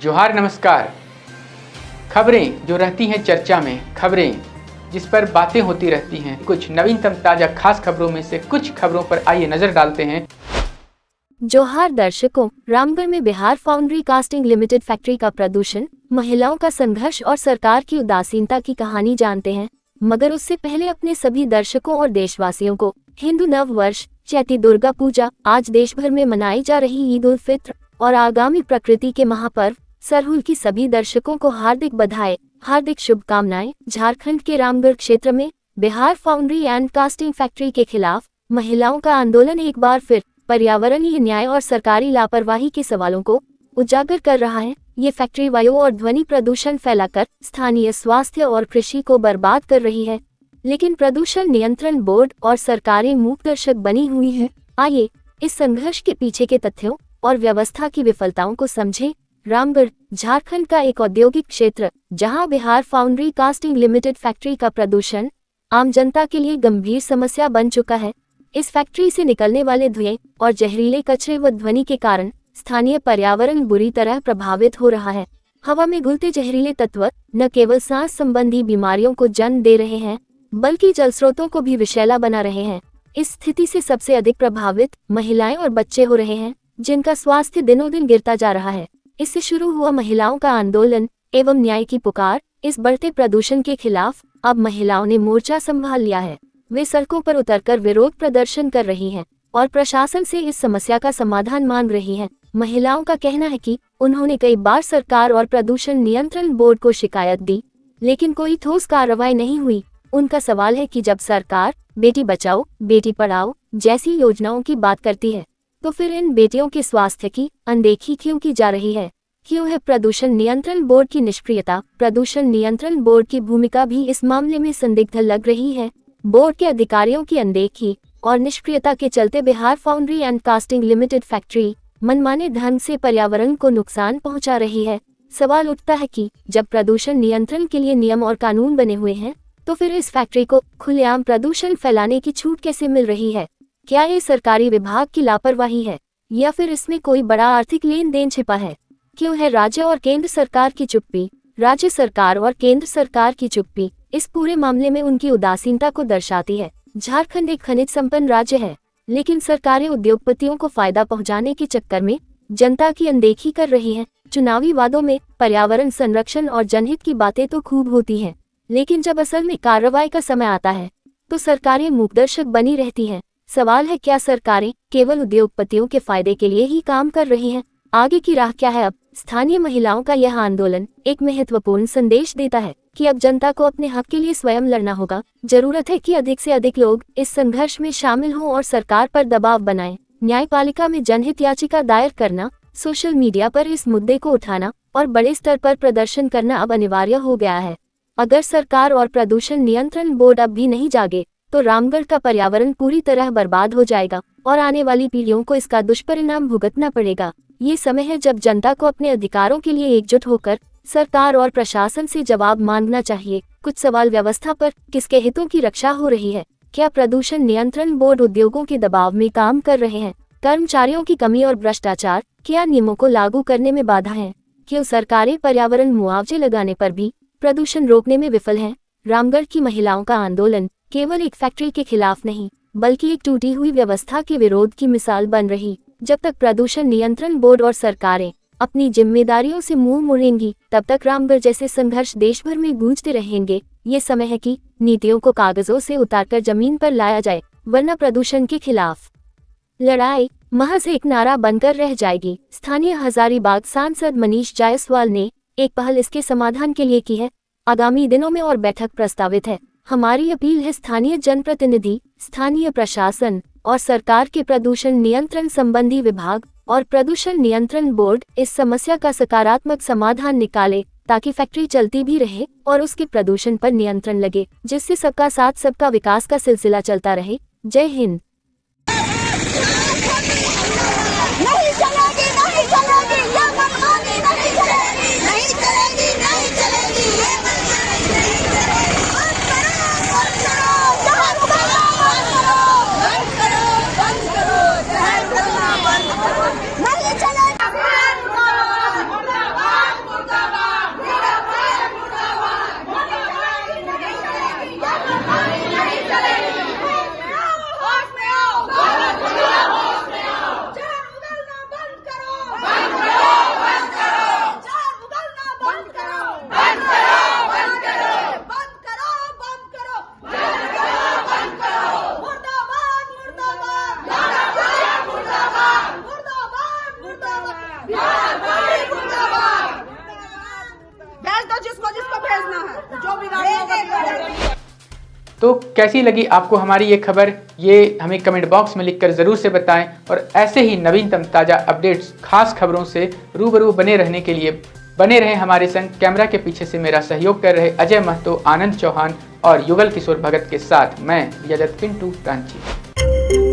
जोहार नमस्कार। खबरें जो रहती हैं चर्चा में, खबरें जिस पर बातें होती रहती हैं, कुछ नवीनतम ताजा खास खबरों में से कुछ खबरों पर आइए नजर डालते हैं। जोहार दर्शकों, रामगढ़ में Bihar foundry casting limited factory का प्रदूषण, महिलाओं का संघर्ष और सरकार की उदासीनता की कहानी जानते हैं। मगर उससे पहले अपने सभी दर्शकों और देशवासियों को हिंदू नव वर्ष, चैती दुर्गा पूजा, आज देश भर में मनाई जा रही ईद उल फित्र और आगामी प्रकृति के महापर्व सरहुल की सभी दर्शकों को हार्दिक बधाई, हार्दिक शुभकामनाएं। झारखंड के रामगढ़ क्षेत्र में Bihar foundry and casting factory के खिलाफ महिलाओं का आंदोलन एक बार फिर पर्यावरणीय न्याय और सरकारी लापरवाही के सवालों को उजागर कर रहा है। ये फैक्ट्री वायु और ध्वनि प्रदूषण फैलाकर स्थानीय स्वास्थ्य और कृषि को बर्बाद कर रही है, लेकिन प्रदूषण नियंत्रण बोर्ड और सरकारें मूकदर्शक बनी हुई है। आइए इस संघर्ष के पीछे के तथ्यों और व्यवस्था की विफलताओं को समझें। रामगढ़ झारखंड का एक औद्योगिक क्षेत्र जहां Bihar foundry casting limited factory का प्रदूषण आम जनता के लिए गंभीर समस्या बन चुका है। इस फैक्ट्री से निकलने वाले धुएं और जहरीले कचरे व ध्वनि के कारण स्थानीय पर्यावरण बुरी तरह प्रभावित हो रहा है। हवा में घुलते जहरीले तत्व न केवल सांस संबंधी बीमारियों को जन्म दे रहे हैं, बल्कि जल स्रोतों को भी विषैला बना रहे हैं। इस स्थिति से सबसे अधिक प्रभावित महिलाएं और बच्चे हो रहे हैं, जिनका स्वास्थ्य दिनों दिन गिरता जा रहा है। इससे शुरू हुआ महिलाओं का आंदोलन एवं न्याय की पुकार। इस बढ़ते प्रदूषण के खिलाफ अब महिलाओं ने मोर्चा संभाल लिया है। वे सड़कों पर उतरकर विरोध प्रदर्शन कर रही हैं और प्रशासन से इस समस्या का समाधान मांग रही हैं। महिलाओं का कहना है कि उन्होंने कई बार सरकार और प्रदूषण नियंत्रण बोर्ड को शिकायत दी, लेकिन कोई ठोस कार्रवाई नहीं हुई। उनका सवाल है कि जब सरकार बेटी बचाओ बेटी पढ़ाओ जैसी योजनाओं की बात करती है, तो फिर इन बेटियों के स्वास्थ्य की अनदेखी क्यों की जा रही है? क्यों है प्रदूषण नियंत्रण बोर्ड की निष्क्रियता? प्रदूषण नियंत्रण बोर्ड की भूमिका भी इस मामले में संदिग्ध लग रही है। बोर्ड के अधिकारियों की अनदेखी और निष्क्रियता के चलते Bihar foundry and casting limited factory मनमाने ढंग से पर्यावरण को नुकसान पहुंचा रही है। सवाल उठता है कि जब प्रदूषण नियंत्रण के लिए नियम और कानून बने हुए हैं, तो फिर इस फैक्ट्री को खुलेआम प्रदूषण फैलाने की छूट कैसे मिल रही है? क्या ये सरकारी विभाग की लापरवाही है या फिर इसमें कोई बड़ा आर्थिक लेन देन छिपा है? क्यों है राज्य और केंद्र सरकार की चुप्पी? राज्य सरकार और केंद्र सरकार की चुप्पी इस पूरे मामले में उनकी उदासीनता को दर्शाती है। झारखंड एक खनिज संपन्न राज्य है, लेकिन सरकारें उद्योगपतियों को फायदा पहुंचाने के चक्कर में जनता की अनदेखी कर रही हैं। चुनावी वादों में पर्यावरण संरक्षण और जनहित की बातें तो खूब होती हैं, लेकिन जब असल में कार्रवाई का समय आता है तो सरकारें मूकदर्शक बनी रहती हैं। सवाल है, क्या सरकारें केवल उद्योगपतियों के फायदे के लिए ही काम कर रही हैं? आगे की राह क्या है? अब स्थानीय महिलाओं का यह आंदोलन एक महत्वपूर्ण संदेश देता है कि अब जनता को अपने हक के लिए स्वयं लड़ना होगा। जरूरत है कि अधिक से अधिक लोग इस संघर्ष में शामिल हों और सरकार पर दबाव बनाएं। न्यायपालिका में जनहित याचिका दायर करना, सोशल मीडिया पर इस मुद्दे को उठाना और बड़े स्तर पर प्रदर्शन करना अब अनिवार्य हो गया है। अगर सरकार और प्रदूषण नियंत्रण बोर्ड अब भी नहीं जागे, तो रामगढ़ का पर्यावरण पूरी तरह बर्बाद हो जाएगा और आने वाली पीढ़ियों को इसका दुष्परिणाम भुगतना पड़ेगा। ये समय है जब जनता को अपने अधिकारों के लिए एकजुट होकर सरकार और प्रशासन से जवाब मांगना चाहिए। कुछ सवाल व्यवस्था पर, किसके हितों की रक्षा हो रही है? क्या प्रदूषण नियंत्रण बोर्ड उद्योगों के दबाव में काम कर रहे हैं? कर्मचारियों की कमी और भ्रष्टाचार क्या नियमों को लागू करने में बाधा है? क्यों सरकारें पर्यावरण मुआवजे लगाने पर भी प्रदूषण रोकने में विफल हैं? रामगढ़ की महिलाओं का आंदोलन केवल एक फैक्ट्री के खिलाफ नहीं, बल्कि एक टूटी हुई व्यवस्था के विरोध की मिसाल बन रही। जब तक प्रदूषण नियंत्रण बोर्ड और सरकारें अपनी जिम्मेदारियों से मुंह मोड़ेंगी, तब तक रामगढ़ जैसे संघर्ष देश भर में गूंजते रहेंगे। ये समय है कि नीतियों को कागजों से उतारकर जमीन पर लाया जाए, वरना प्रदूषण के खिलाफ लड़ाई महज एक नारा बनकर रह जाएगी। स्थानीय हजारीबाग सांसद मनीष जायसवाल ने एक पहल इसके समाधान के लिए की है। आगामी दिनों में और बैठक प्रस्तावित है। हमारी अपील है, स्थानीय जनप्रतिनिधि, स्थानीय प्रशासन और सरकार के प्रदूषण नियंत्रण संबंधी विभाग और प्रदूषण नियंत्रण बोर्ड इस समस्या का सकारात्मक समाधान निकाले, ताकि फैक्ट्री चलती भी रहे और उसके प्रदूषण पर नियंत्रण लगे, जिससे सबका साथ सबका विकास का सिलसिला चलता रहे। जय हिंद। तो कैसी लगी आपको हमारी ये खबर, ये हमें कमेंट बॉक्स में लिखकर ज़रूर से बताएं। और ऐसे ही नवीनतम ताज़ा अपडेट्स, खास खबरों से रूबरू बने रहने के लिए बने रहे हमारे संग। कैमरा के पीछे से मेरा सहयोग कर रहे अजय महतो, आनंद चौहान और युगल किशोर भगत के साथ मैं विजय दत्त पिंटू रांची।